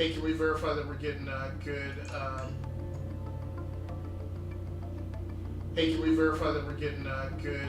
Hey, can we verify that we're getting good? Hey, can we verify that we're getting good?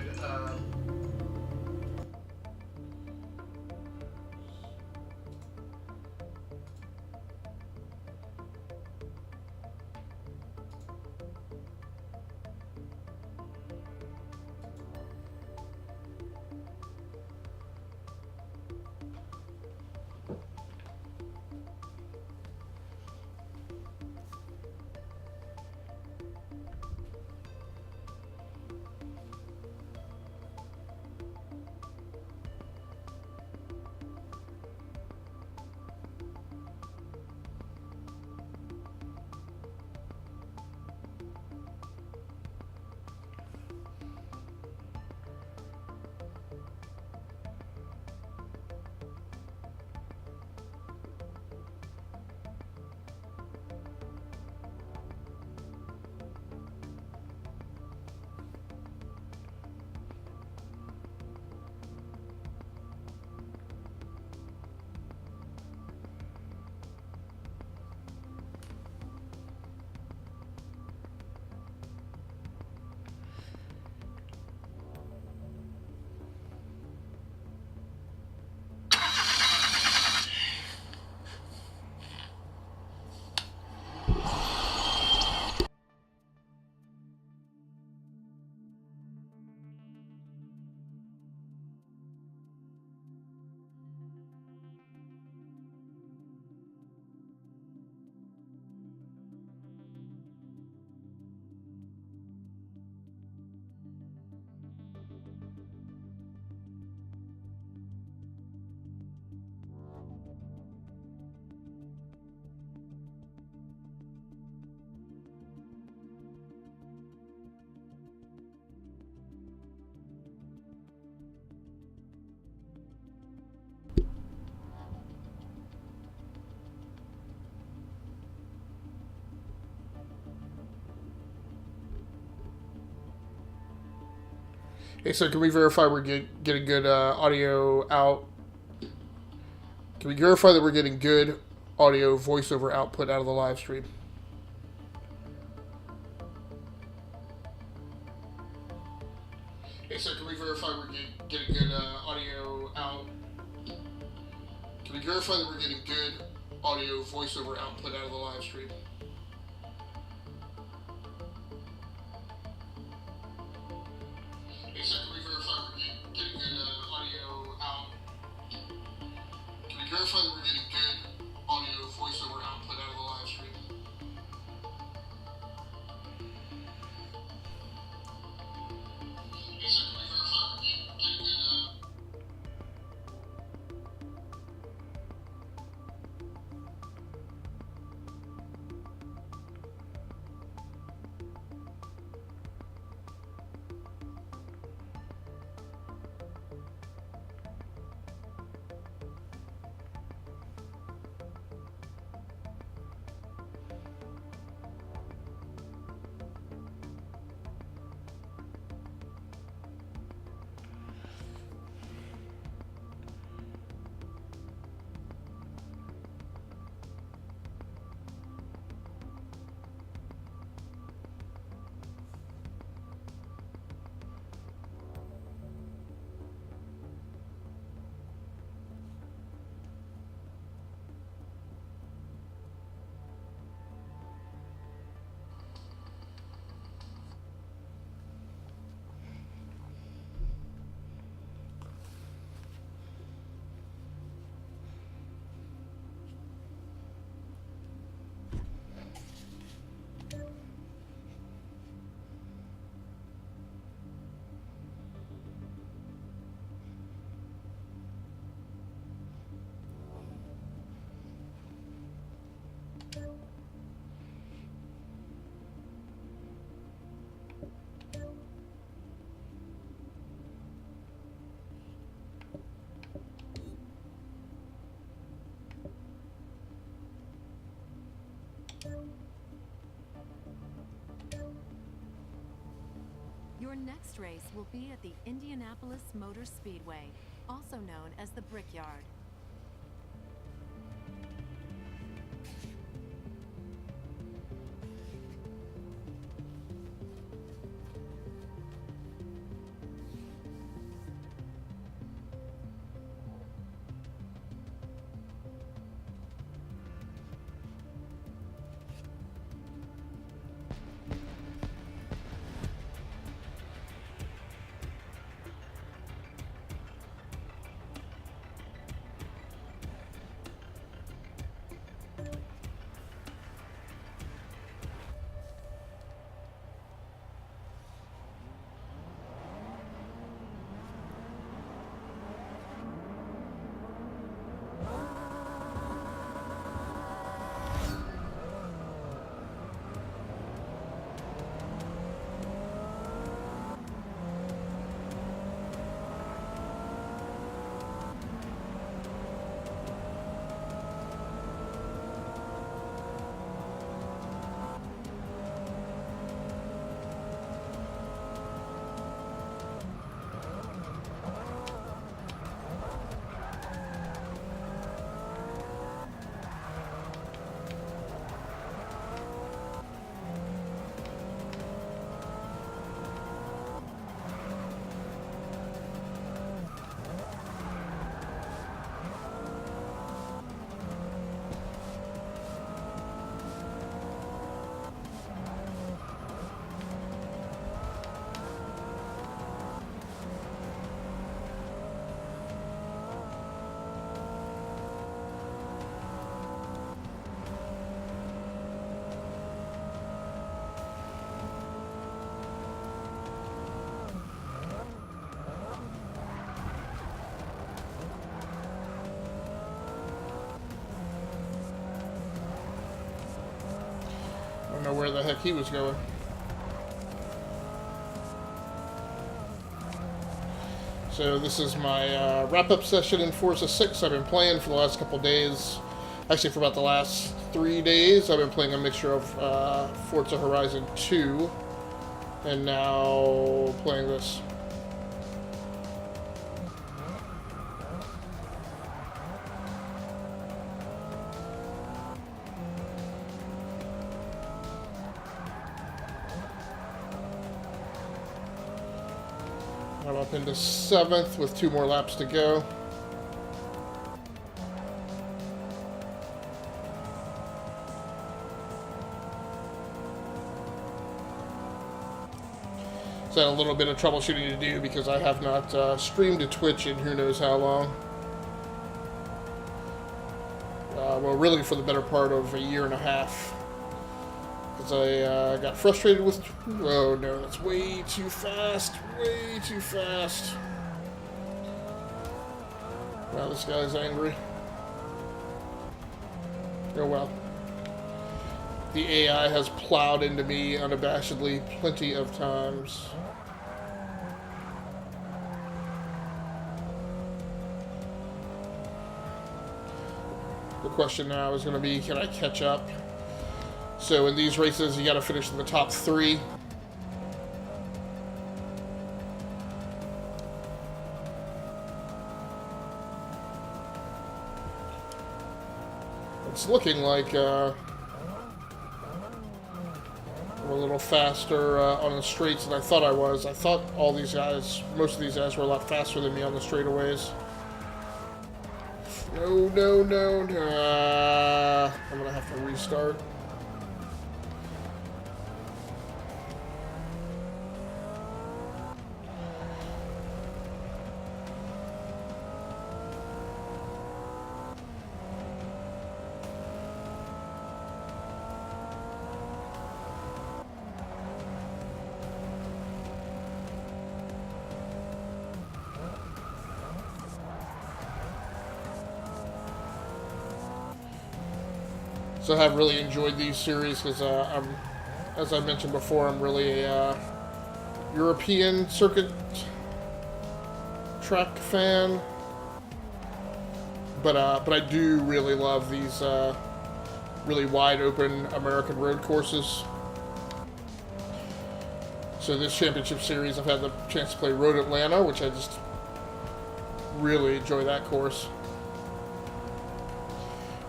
Hey, sir, can we verify we're getting good audio out? Can we verify that we're getting good audio voiceover output out of the live stream? Hey, sir, can we verify we're getting good audio out? Can we verify that we're getting good audio voiceover output out of the live stream? Hey, sir, can we verify we're getting good audio out? Can we verify that we're getting good audio voiceover output out of the live stream? Hey, sir, can we verify we're getting good Your next race will be at the Indianapolis Motor Speedway, also known as the Brickyard. where the heck he was going. So this is my wrap-up session in Forza 6. I've been playing for the last couple days. Actually, for about the last 3 days, I've been playing a mixture of Forza Horizon 2 and now playing this. I'm up into 7th with 2 more laps to go. So I had a little bit of troubleshooting to do because I have not streamed to Twitch in who knows how long. Well, really for the better part of a year and a half. Because I got frustrated with... Oh no, that's way too fast. Way too fast. Wow, this guy's angry. Oh well. The AI has plowed into me unabashedly plenty of times. The question now is going to be, can I catch up? So in these races, you got to finish in the top 3. It's looking like I'm a little faster on the straights than I thought I was. I thought all these guys, most of these guys were a lot faster than me on the straightaways. No, no, no, no. I'm going to have to restart. So I have really enjoyed these series because as I mentioned before, I'm really a European circuit track fan. But I do really love these really wide open American road courses. So this championship series, I've had the chance to play Road Atlanta, which I just really enjoy that course.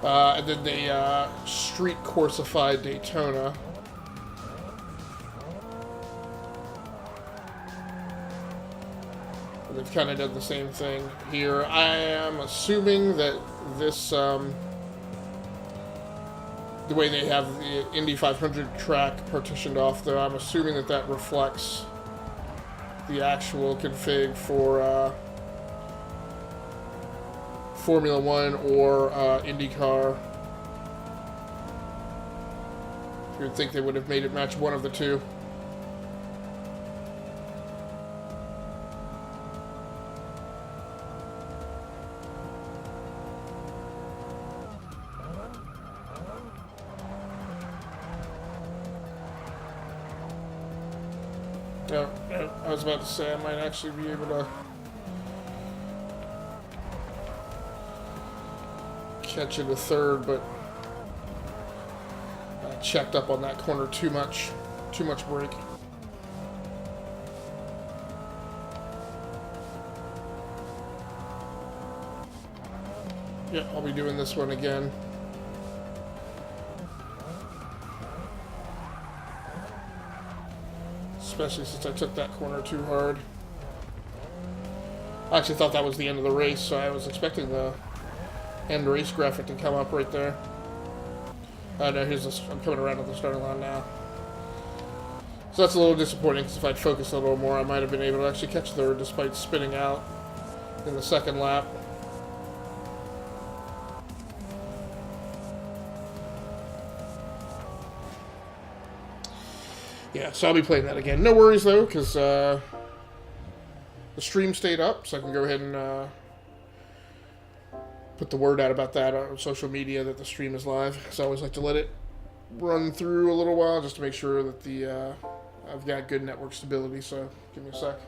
And then the street coursified Daytona. And they've kind of done the same thing here. I am assuming that this, the way they have the Indy 500 track partitioned off, though, I'm assuming that that reflects the actual config for Formula One or IndyCar. You would think they would have made it match one of the two. No, I was about to say I might actually be able to catch into 3rd, but I checked up on that corner too much brake. Yeah, I'll be doing this one again. Especially since I took that corner too hard. I actually thought that was the end of the race, so I was expecting the end race graphic to come up right there. No, I'm coming around to the starting line now. So that's a little disappointing, because if I'd focused a little more, I might have been able to actually catch 3rd despite spinning out in the 2nd lap. Yeah, so I'll be playing that again. No worries, though, because the stream stayed up, so I can go ahead and put the word out about that on social media that the stream is live. So I always like to let it run through a little while just to make sure that the I've got good network stability. So give me a sec.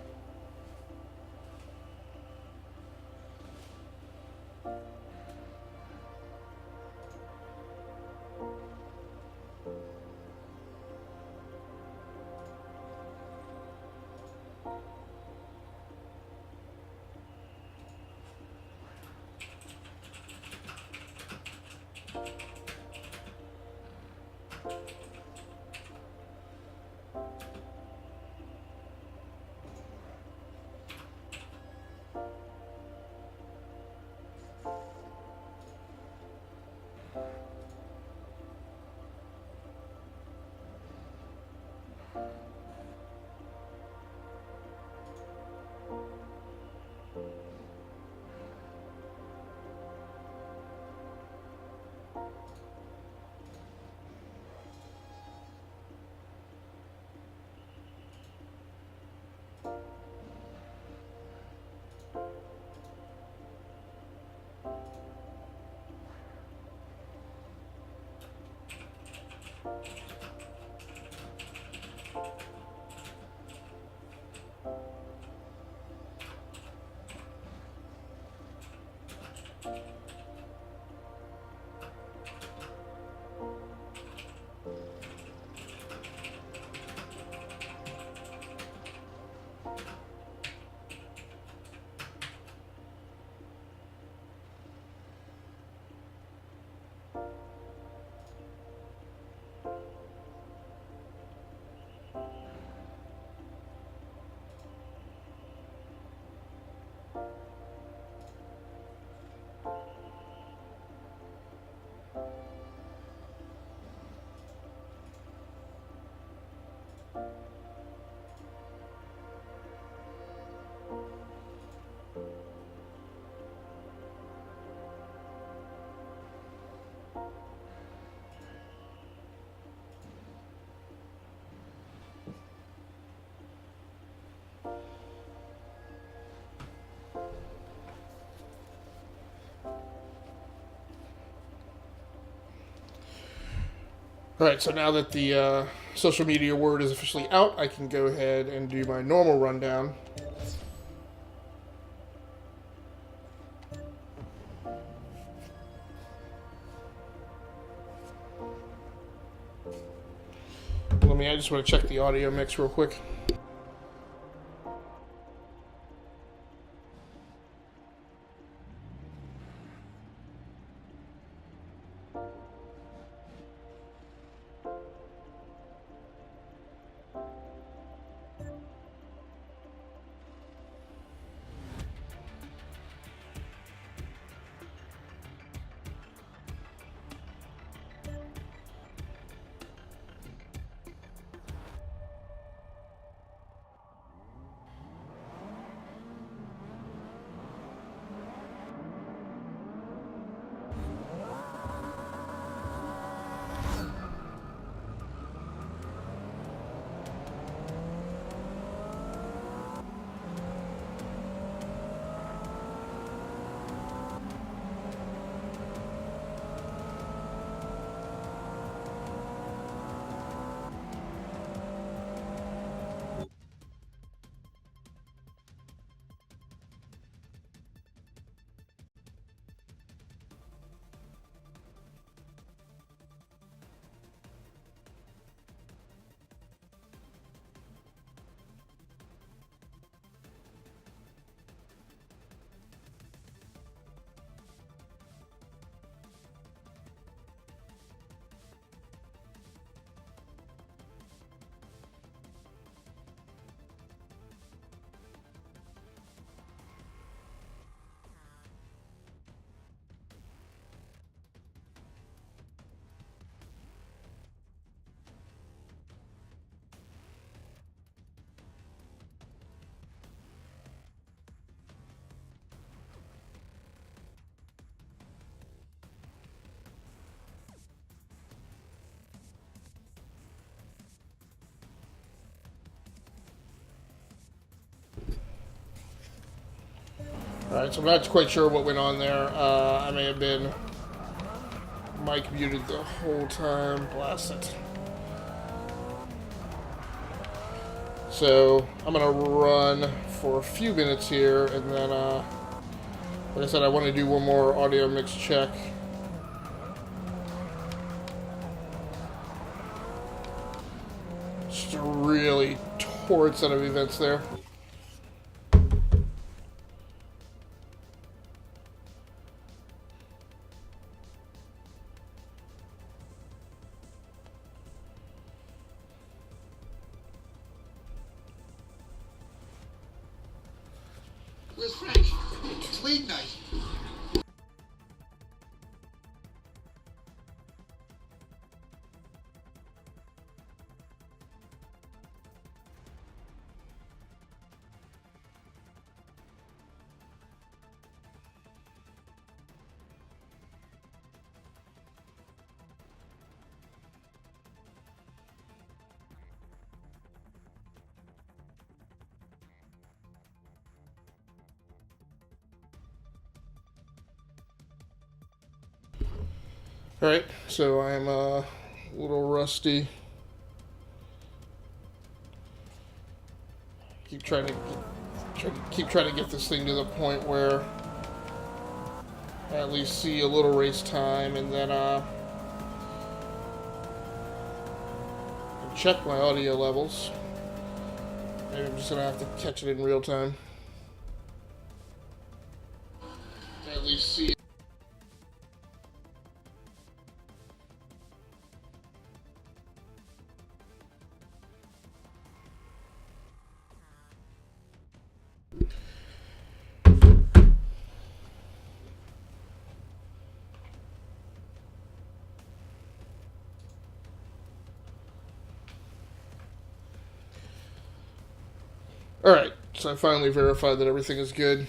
Alright, so now that the social media word is officially out, I can go ahead and do my normal rundown. I just want to check the audio mix real quick. Alright, so I'm not quite sure what went on there. I may have been mic muted the whole time. Blast it. So I'm gonna run for a few minutes here, and then, like I said, I want to do one more audio mix check. Just a really torrid set of events there. Where's Frank? It's late night. Alright, so I'm a little rusty. Keep trying to get this thing to the point where I at least see a little race time, and then check my audio levels. Maybe I'm just gonna have to catch it in real time. At least see. Alright, so I finally verified that everything is good.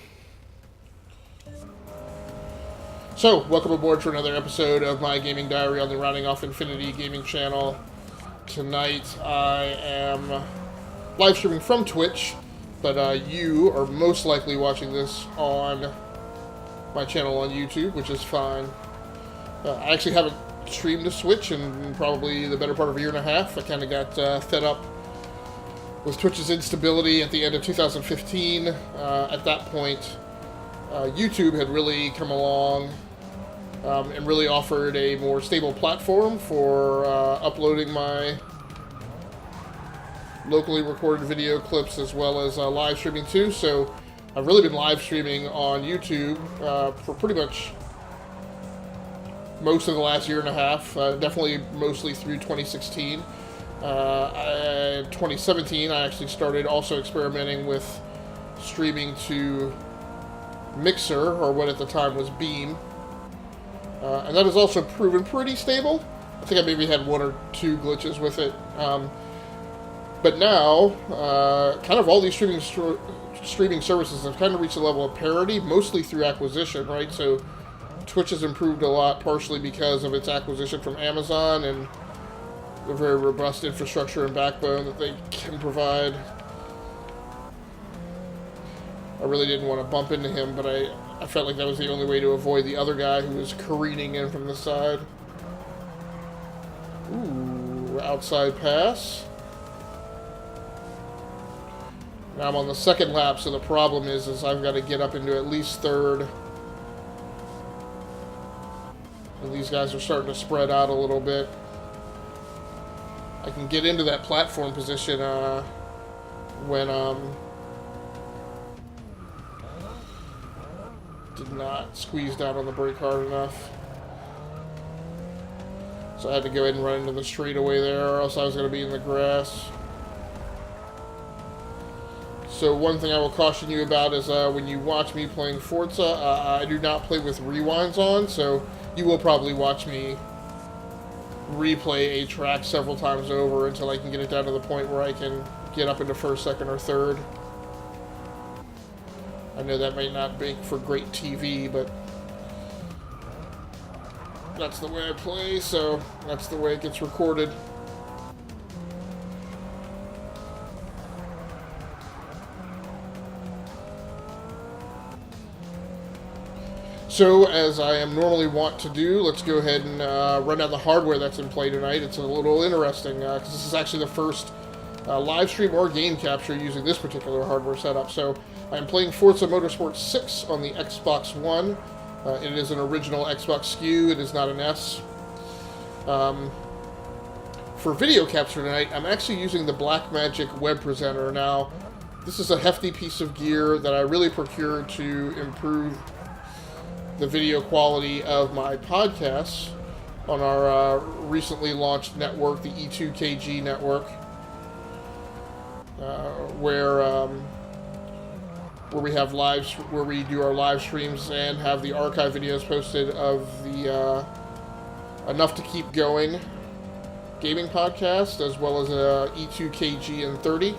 So, welcome aboard for another episode of my gaming diary on the Rounding Off Infinity gaming channel. Tonight I am live streaming from Twitch, but you are most likely watching this on my channel on YouTube, which is fine. I actually haven't streamed to Switch in probably the better part of a year and a half. I kind of got fed up with Twitch's instability at the end of 2015. At that point, YouTube had really come along and really offered a more stable platform for uploading my locally recorded video clips as well as live streaming too. So I've really been live streaming on YouTube for pretty much most of the last year and a half, definitely mostly through 2016. 2017, I actually started also experimenting with streaming to Mixer, or what at the time was Beam, and that has also proven pretty stable. I think I maybe had one or two glitches with it, but now kind of all these streaming services have kind of reached a level of parity, mostly through acquisition, right? So Twitch has improved a lot, partially because of its acquisition from Amazon and the very robust infrastructure and backbone that they can provide. I really didn't want to bump into him, but I felt like that was the only way to avoid the other guy who was careening in from the side. Ooh, outside pass. Now I'm on the second lap, so the problem is I've got to get up into at least third. And these guys are starting to spread out a little bit. I can get into that platform position when did not squeeze down on the brake hard enough. So I had to go ahead and run into the straightaway there, or else I was going to be in the grass. So one thing I will caution you about is when you watch me playing Forza, I do not play with rewinds on, so you will probably watch me replay a track several times over until I can get it down to the point where I can get up into first, second, or third. I know that may not make for great TV, but that's the way I play, so that's the way it gets recorded. So, as I am normally wont to do, let's go ahead and run down the hardware that's in play tonight. It's a little interesting, because this is actually the first live stream or game capture using this particular hardware setup. So, I'm playing Forza Motorsport 6 on the Xbox One. It is an original Xbox SKU. It is not an S. For video capture tonight, I'm actually using the BlackMagic Web Presenter. Now, this is a hefty piece of gear that I really procured to improve the video quality of my podcasts on our recently launched network, the E2KG network, where we have where we do our live streams and have the archive videos posted of the Enough to Keep Going gaming podcast, as well as E2KG and 30.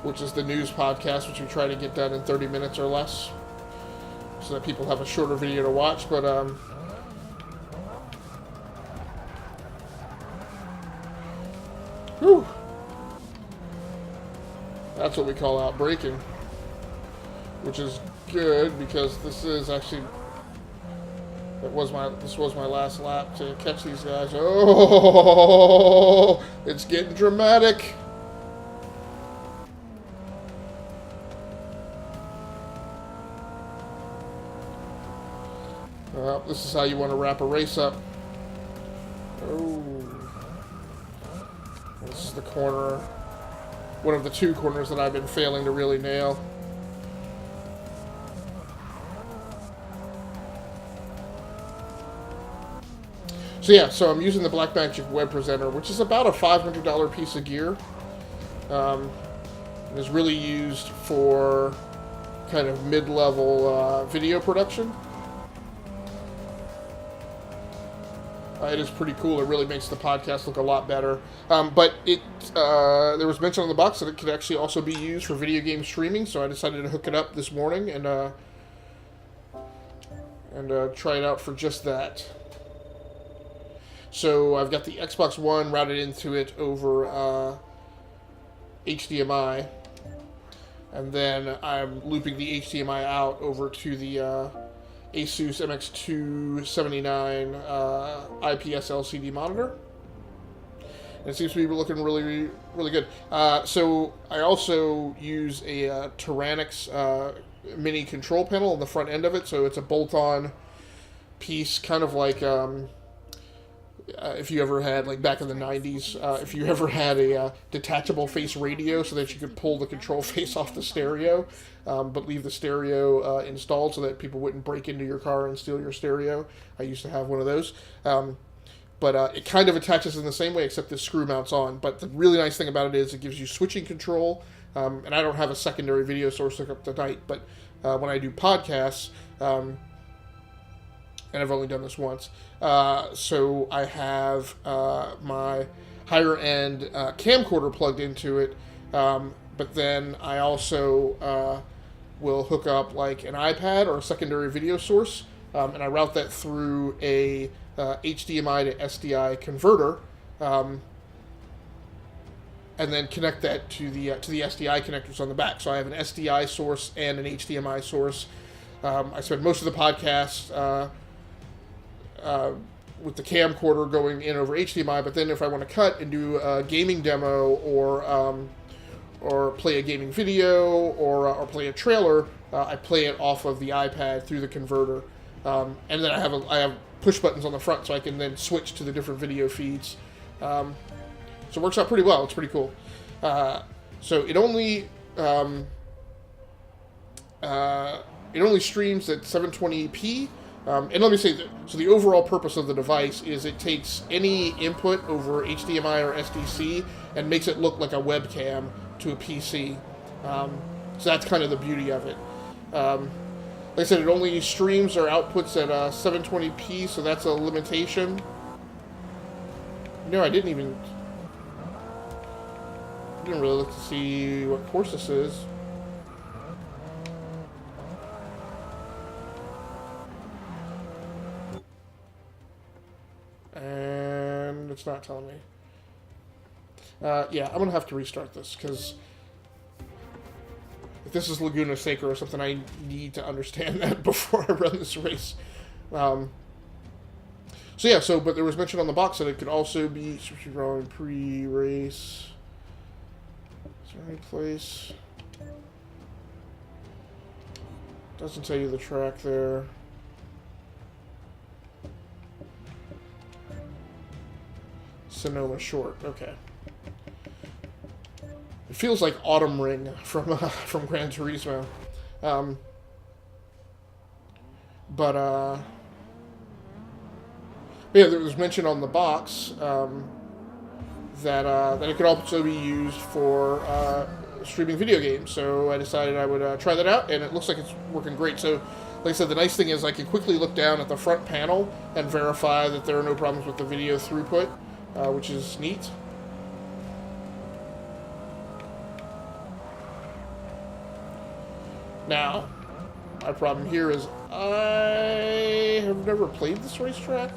Which is the news podcast, which we try to get done in 30 minutes or less, so that people have a shorter video to watch. But whew, that's what we call out braking, which is good because this was my last lap to catch these guys. Oh, it's getting dramatic. Well, this is how you want to wrap a race up. Oh. This is the corner. One of the two corners that I've been failing to really nail. So yeah, I'm using the BlackMagic Web Presenter, which is about a $500 piece of gear. And is really used for kind of mid-level video production. It is pretty cool. It really makes the podcast look a lot better. But there was mention on the box that it could actually also be used for video game streaming, so I decided to hook it up this morning and try it out for just that. So I've got the Xbox One routed into it over HDMI, and then I'm looping the HDMI out over to the Asus MX279 IPS LCD monitor. And it seems to be looking really, really good. So I also use a Tyrannix mini control panel on the front end of it. So it's a bolt-on piece, kind of like if you ever had, like back in the 90s, if you ever had a detachable face radio so that you could pull the control face off the stereo, but leave the stereo installed so that people wouldn't break into your car and steal your stereo. I used to have one of those. But it kind of attaches in the same way, except the screw mounts on. But the really nice thing about it is it gives you switching control. And I don't have a secondary video source hooked up tonight, but when I do podcasts, and I've only done this once, so I have my higher-end camcorder plugged into it, but then I also will hook up like an iPad or a secondary video source, and I route that through a HDMI to SDI converter, and then connect that to the SDI connectors on the back. So I have an SDI source and an HDMI source. I spend most of the podcast with the camcorder going in over HDMI, but then if I want to cut and do a gaming demo or play a gaming video or play a trailer, I play it off of the iPad through the converter, and then I have push buttons on the front so I can then switch to the different video feeds. So it works out pretty well. It's pretty cool. So it only streams at 720p. And let me say that, so the overall purpose of the device is it takes any input over HDMI or SDC and makes it look like a webcam to a PC. So that's kind of the beauty of it. Like I said, it only streams or outputs at 720p, so that's a limitation. No, I didn't really look to see what course this is. And it's not telling me. Yeah, I'm going to have to restart this, because this is Laguna Seca or something, I need to understand that before I run this race. So yeah, but there was mention on the box that it could also be drawing pre-race. Is there any place? Doesn't tell you the track there. Sonoma Short, okay. It feels like Autumn Ring from Gran Turismo. Yeah, there was mention on the box that it could also be used for streaming video games. So I decided I would try that out, and it looks like it's working great. So, like I said, the nice thing is I can quickly look down at the front panel and verify that there are no problems with the video throughput, which is neat. Now, my problem here is I have never played this racetrack.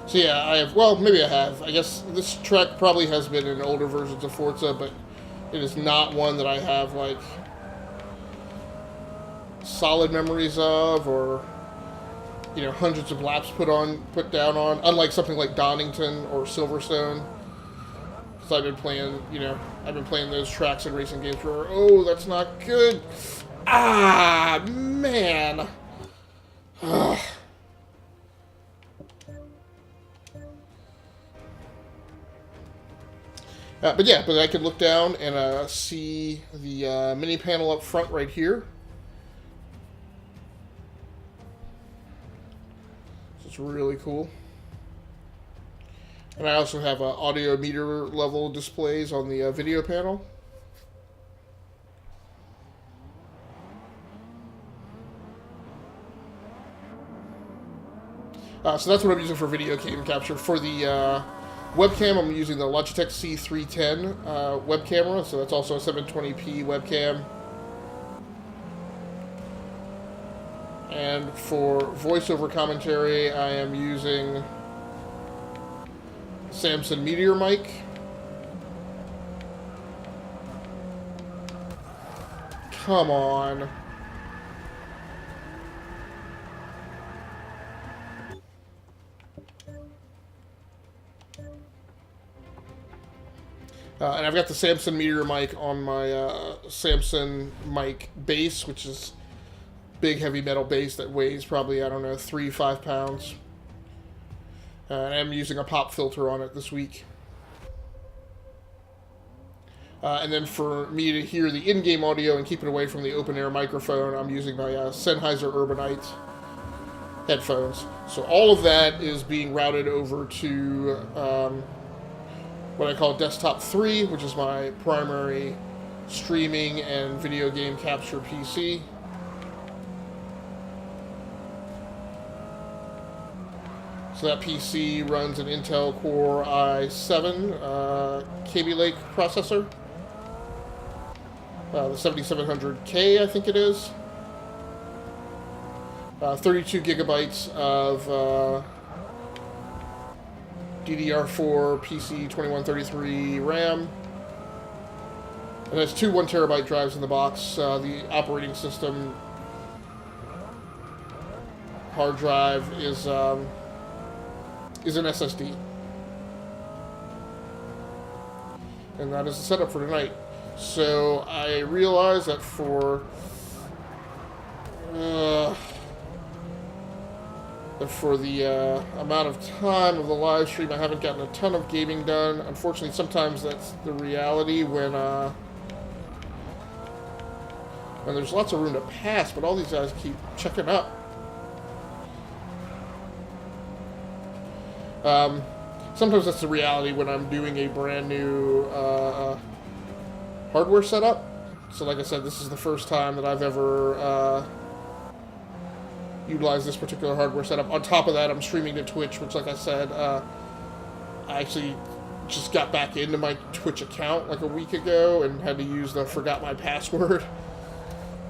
So yeah, I have, well, maybe I have. I guess this track probably has been in older versions of Forza, but it is not one that I have, like, solid memories of, or, you know, hundreds of laps put down on, unlike something like Donington or Silverstone. Because I've been playing those tracks in racing games where, oh, that's not good. Ah, man. Ugh. But I could look down and see the mini panel up front right here. So it's really cool. And I also have audio meter level displays on the video panel. So that's what I'm using for video game capture. For the webcam, I'm using the Logitech C310 web camera, so that's also a 720p webcam. And for voiceover commentary, I am using Samson Meteor mic. Come on. And I've got the Samson Meteor mic on my Samson mic base, which is big heavy metal base that weighs probably, I don't know, 3-5 pounds. And I'm using a pop filter on it this week. And then for me to hear the in-game audio and keep it away from the open-air microphone, I'm using my Sennheiser Urbanite headphones. So all of that is being routed over to what I call Desktop 3, which is my primary streaming and video game capture PC. So that PC runs an Intel Core i7 Kaby Lake processor. The 7700K, I think it is. 32 gigabytes of DDR4 PC 2133 RAM. And there's two 1 terabyte drives in the box. The operating system hard drive is an SSD. And that is the setup for tonight. So I realize that for the amount of time of the live stream, I haven't gotten a ton of gaming done. Unfortunately, sometimes that's the reality when there's lots of room to pass, but all these guys keep checking up. Sometimes that's the reality when I'm doing a brand new hardware setup. So like I said, this is the first time that I've ever utilized this particular hardware setup. On top of that, I'm streaming to Twitch, which like I said, I actually just got back into my Twitch account like a week ago and had to use the forgot my password.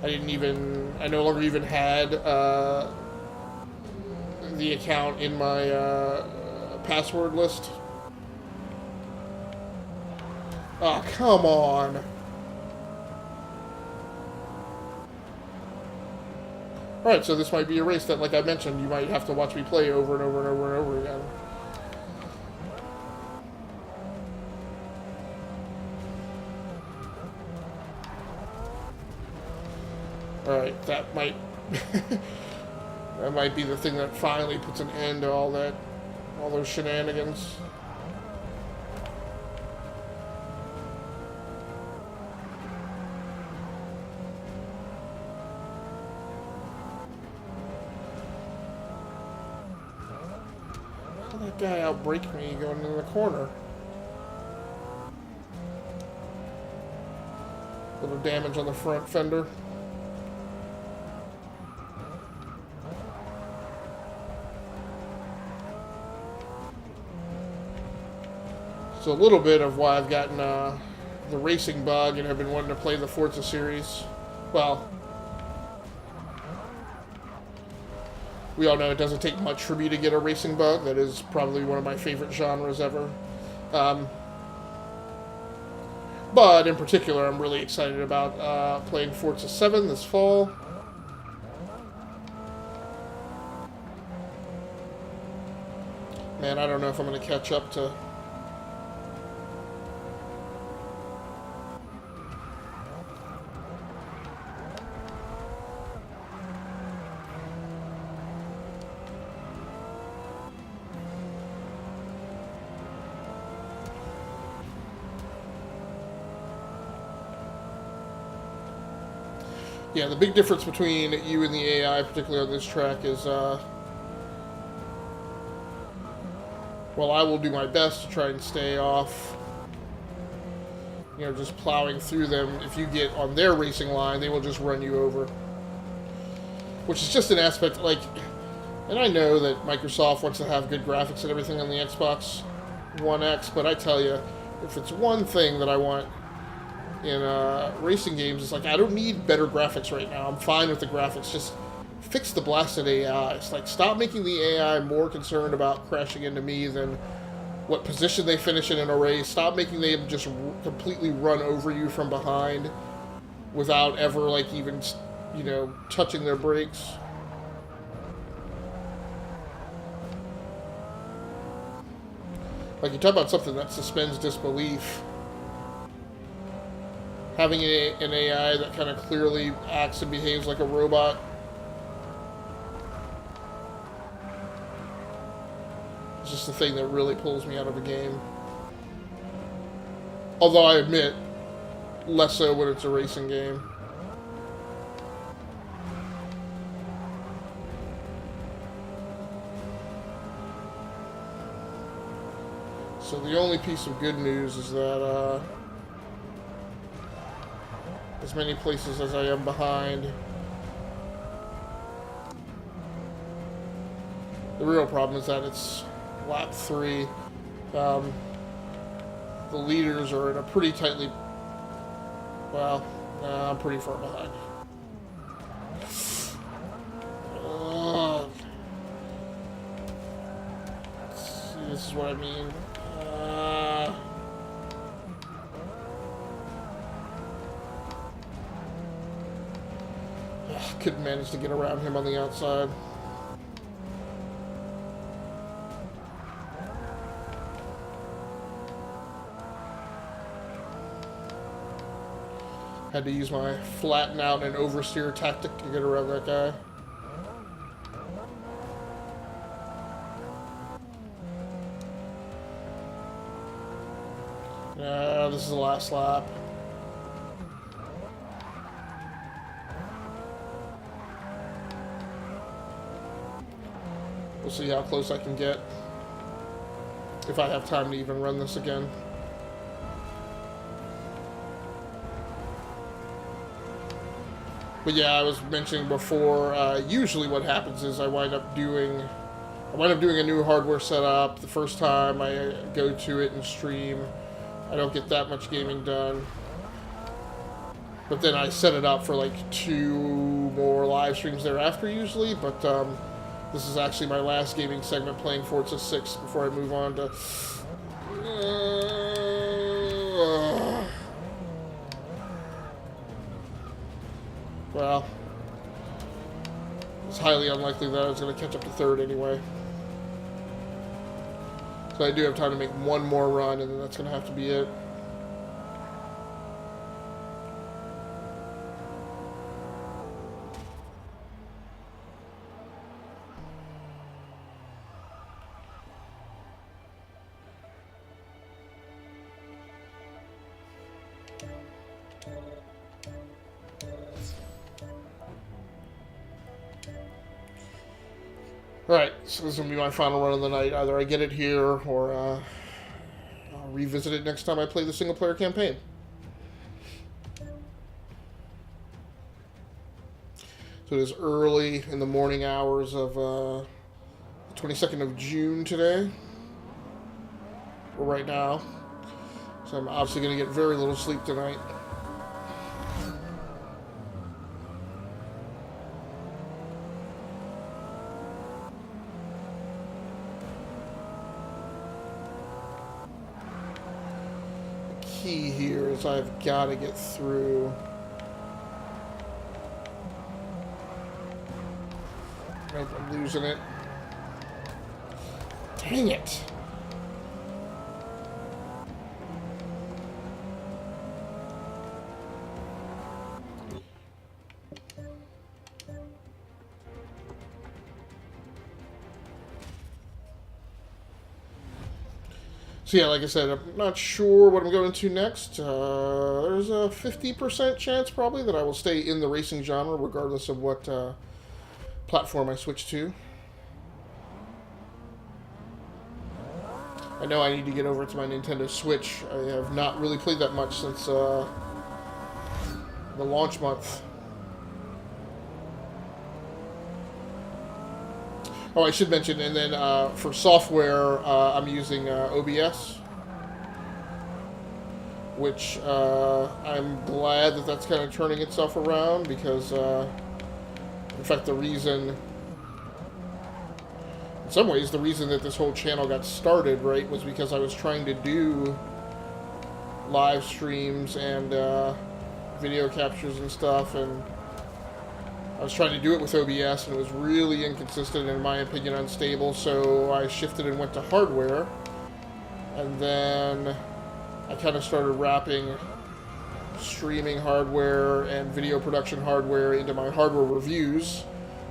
I no longer even had the account in my password list. Oh, come on. Alright, so this might be a race that, like I mentioned, you might have to watch me play over and over and over and over again. Alright, that might that might be the thing that finally puts an end to all those shenanigans. How did that guy outbrake me going into the corner? Little damage on the front fender. So a little bit of why I've gotten the racing bug and have been wanting to play the Forza series. Well, we all know it doesn't take much for me to get a racing bug. That is probably one of my favorite genres ever. But in particular, I'm really excited about playing Forza 7 this fall. Man, I don't know if I'm going to catch up to... Yeah, the big difference between you and the AI, particularly on this track, is, well, I will do my best to try and stay off, you know, just plowing through them. If you get on their racing line, they will just run you over. Which is just an aspect, like, and I know that Microsoft wants to have good graphics and everything on the Xbox One X, but I tell you, if it's one thing that I want in racing games, it's like, I don't need better graphics right now. I'm fine with the graphics. Just fix the blasted AI. It's like, stop making the AI more concerned about crashing into me than what position they finish in a race. Stop making them just completely run over you from behind without ever, like, even, you know, touching their brakes. Like, you talk about something that suspends disbelief. Having an AI that kind of clearly acts and behaves like a robot. It's just the thing that really pulls me out of a game. Although I admit, less so when it's a racing game. So the only piece of good news is that, as many places as I am behind. The real problem is that it's lap 3. The leaders are in a pretty tightly... Well, I'm pretty far behind. See, this is what I mean. Couldn't manage to get around him on the outside. Had to use my flatten out and oversteer tactic to get around that guy. This is the last lap. We'll see how close I can get. If I have time to even run this again. But yeah, I was mentioning before, usually what happens is I wind up doing a new hardware setup. The first time I go to it and stream, I don't get that much gaming done. But then I set it up for like 2 more live streams thereafter usually. But this is actually my last gaming segment playing Forza 6 before I move on to... Well, it's highly unlikely that I was going to catch up to 3rd anyway. So I do have time to make one more run, and then that's going to have to be it. Alright, so this is going to be my final run of the night. Either I get it here, or I'll revisit it next time I play the single-player campaign. So it is early in the morning hours of the 22nd of June today, or right now. So I'm obviously going to get very little sleep tonight. Key here is I've got to get through. Nope, I'm losing it. Dang it. So yeah, like I said, I'm not sure what I'm going to next. There's a 50% chance probably that I will stay in the racing genre regardless of what platform I switch to. I know I need to get over to my Nintendo Switch. I have not really played that much since the launch month. Oh, I should mention, and then for software, I'm using OBS, which I'm glad that that's kind of turning itself around because, in fact, the reason, in some ways, the reason that this whole channel got started, right, was because I was trying to do live streams and video captures and stuff, and I was trying to do it with OBS, and it was really inconsistent, and in my opinion, unstable, so I shifted and went to hardware, and then I kind of started wrapping streaming hardware and video production hardware into my hardware reviews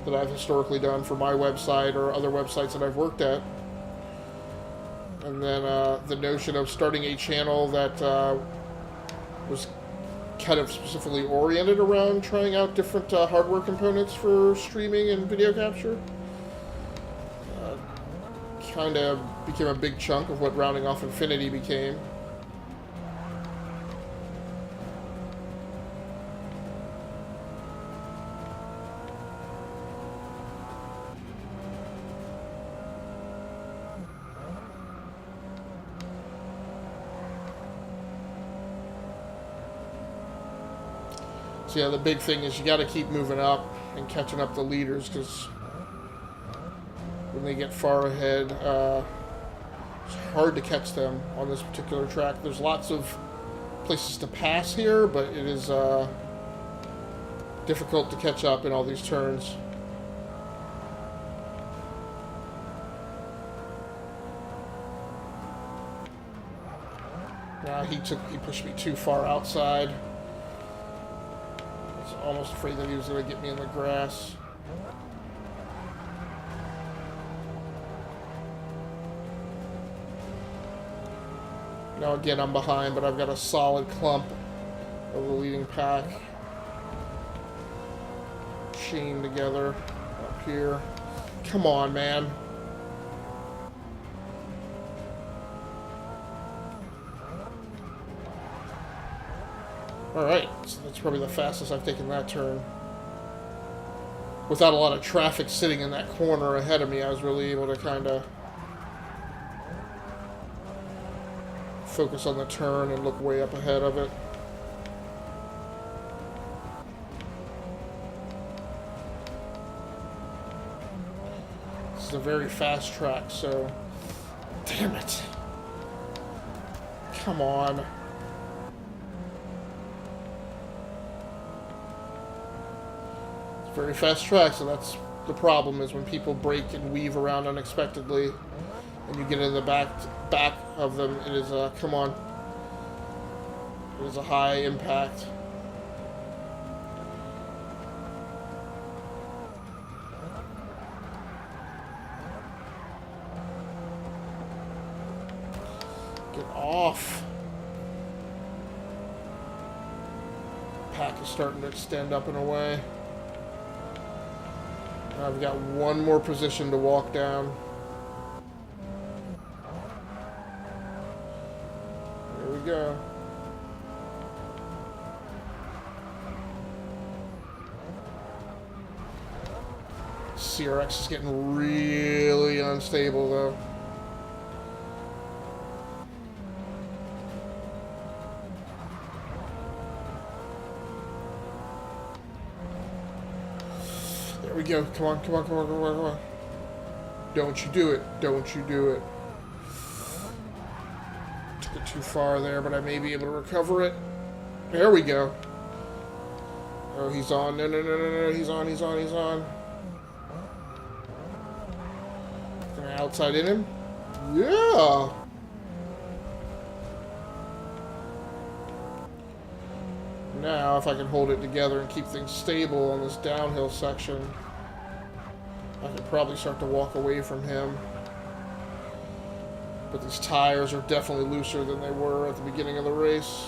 that I've historically done for my website or other websites that I've worked at. And then the notion of starting a channel that was kind of specifically oriented around trying out different hardware components for streaming and video capture kind of became a big chunk of what Rounding Off Infinity became. So yeah, the big thing is you got to keep moving up and catching up the leaders, because when they get far ahead, it's hard to catch them on this particular track. There's lots of places to pass here, but it is difficult to catch up in all these turns. He pushed me too far outside. almost afraid that he was going to get me in the grass. Now again, I'm behind, but I've got a solid clump of the leading pack chained together up here. Come on, man. Alright, so that's probably the fastest I've taken that turn. Without a lot of traffic sitting in that corner ahead of me, I was really able to kind of focus on the turn and look way up ahead of it. This is a very fast track, so... Damn it! Come on. Very fast track, so that's the problem, is when people break and weave around unexpectedly and you get in the back of them, it is a, come on, it is a high impact. Get off. Pack is starting to extend up and away. I've got one more position to walk down. There we go. CRX is getting really unstable, though. There we go. Come on, come on, come on, come on, come on. Don't you do it. Don't you do it. Took it too far there, but I may be able to recover it. There we go. Oh, he's on. No, no, no, no, no. He's on, he's on, he's on. Can I outside in him? Yeah. Now, if I can hold it together and keep things stable on this downhill section, I could probably start to walk away from him. But these tires are definitely looser than they were at the beginning of the race.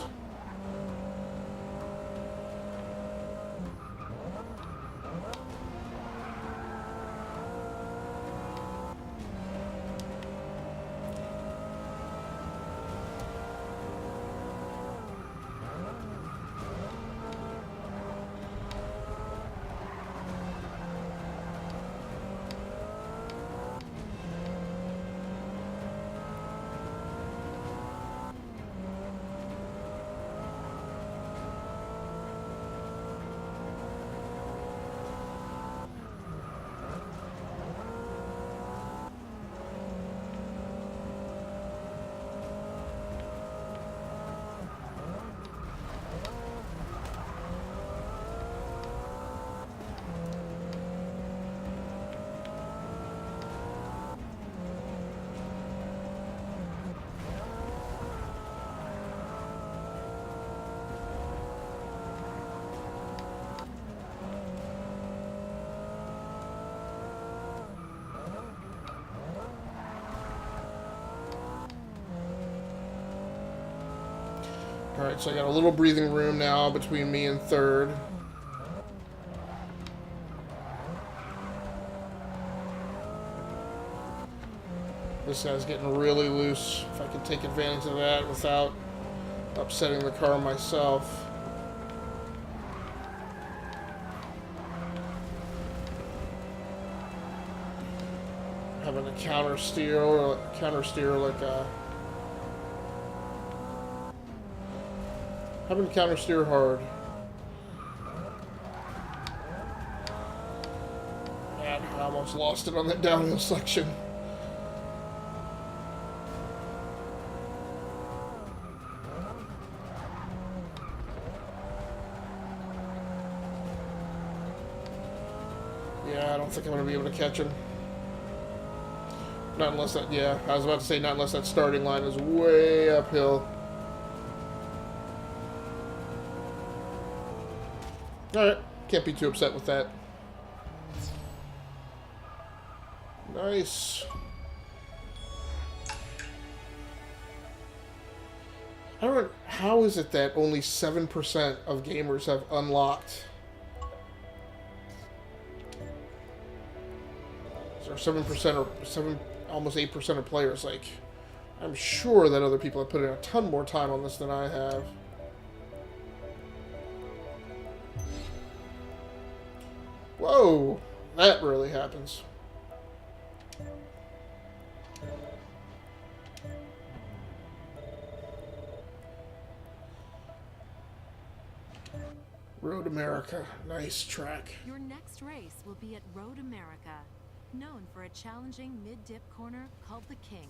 Alright, so I got a little breathing room now between me and third. This guy's getting really loose. If I can take advantage of that without upsetting the car myself. Having a counter steer like a... Having to counter steer hard. Man, I almost lost it on that downhill section. Yeah, I don't think I'm going to be able to catch him. Not unless that, yeah, I was about to say not unless that starting line is way uphill. Alright, can't be too upset with that. Nice. I don't know, how is it that only 7% of gamers have unlocked? Or 7% or almost 8% of players, like, I'm sure that other people have put in a ton more time on this than I have. Whoa, that really happens. Road America, nice track. Your next race will be at Road America, known for a challenging mid-dip corner called the Kink.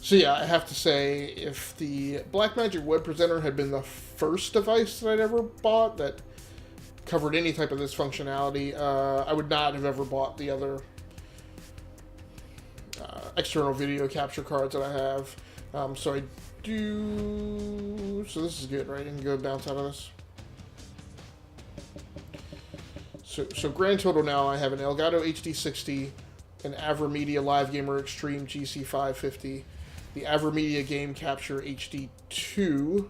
So yeah, I have to say, if the BlackMagic Web Presenter had been the first device that I'd ever bought that covered any type of this functionality, I would not have ever bought the other external video capture cards that I have. So I do... So this is good, right? I can go bounce out of this. So grand total now, I have an Elgato HD60, an AverMedia Live Gamer Extreme GC550, the AverMedia Game Capture HD2,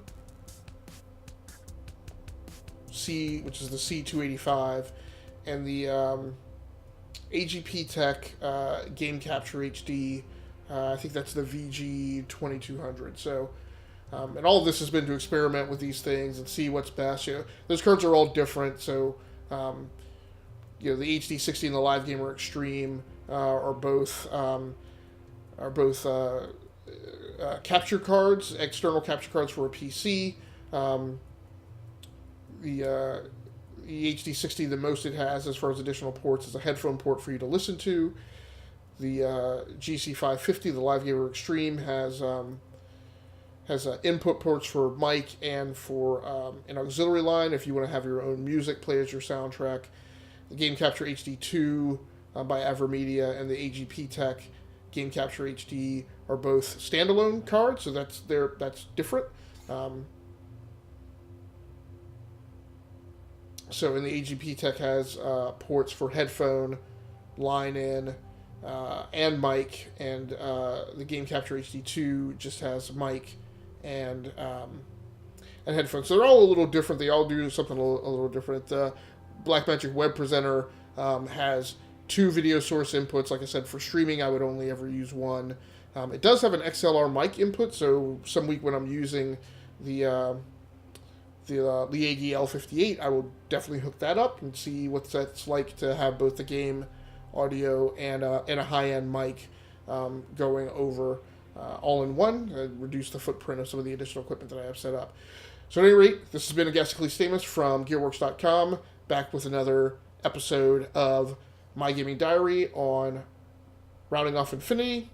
which is the C285, and the AGP Tech Game Capture HD. I think that's the VG2200. So, and all of this has been to experiment with these things and see what's best. You know, those cards are all different. So, you know, the HD60 and the Live Gamer Extreme are both capture cards, external capture cards for a PC. The HD60, the most it has as far as additional ports, is a headphone port for you to listen to. The GC550, the Live Gamer Extreme, has input ports for mic and for an auxiliary line if you want to have your own music play as your soundtrack. The Game Capture HD2 by AverMedia and the AGP Tech Game Capture HD are both standalone cards, so that's different. So in the AGP Tech has ports for headphone, line in, and mic, and the Game Capture HD2 just has mic and headphones. So they're all a little different. They all do something a little different. The BlackMagic Web Presenter has 2 video source inputs. Like I said, for streaming, I would only ever use one. It does have an XLR mic input, so some week when I'm using the Liegi L58, I will definitely hook that up and see what that's like to have both the game audio and a high-end mic going over all in one, reduce the footprint of some of the additional equipment that I have set up. So at any rate, this has been Agasically Stamus from GearWorks.com, back with another episode of My Gaming Diary on rounding off Infinity.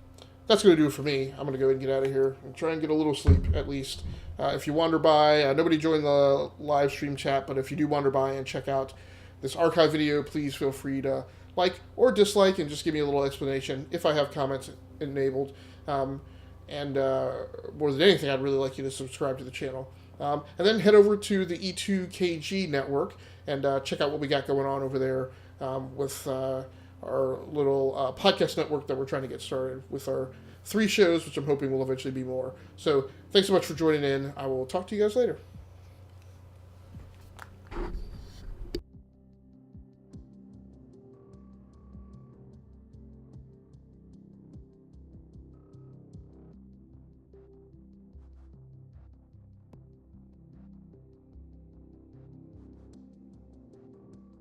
That's going to do it for me. I'm going to go and get out of here and try and get a little sleep, at least. If you wander by, nobody joined the live stream chat, but if you do wander by and check out this archive video, please feel free to like or dislike and just give me a little explanation if I have comments enabled. And more than anything, I'd really like you to subscribe to the channel. And then head over to the E2KG network and check out what we got going on over there with our little podcast network that we're trying to get started with our 3 shows, which I'm hoping will eventually be more. So thanks so much for joining in. I will talk to you guys later.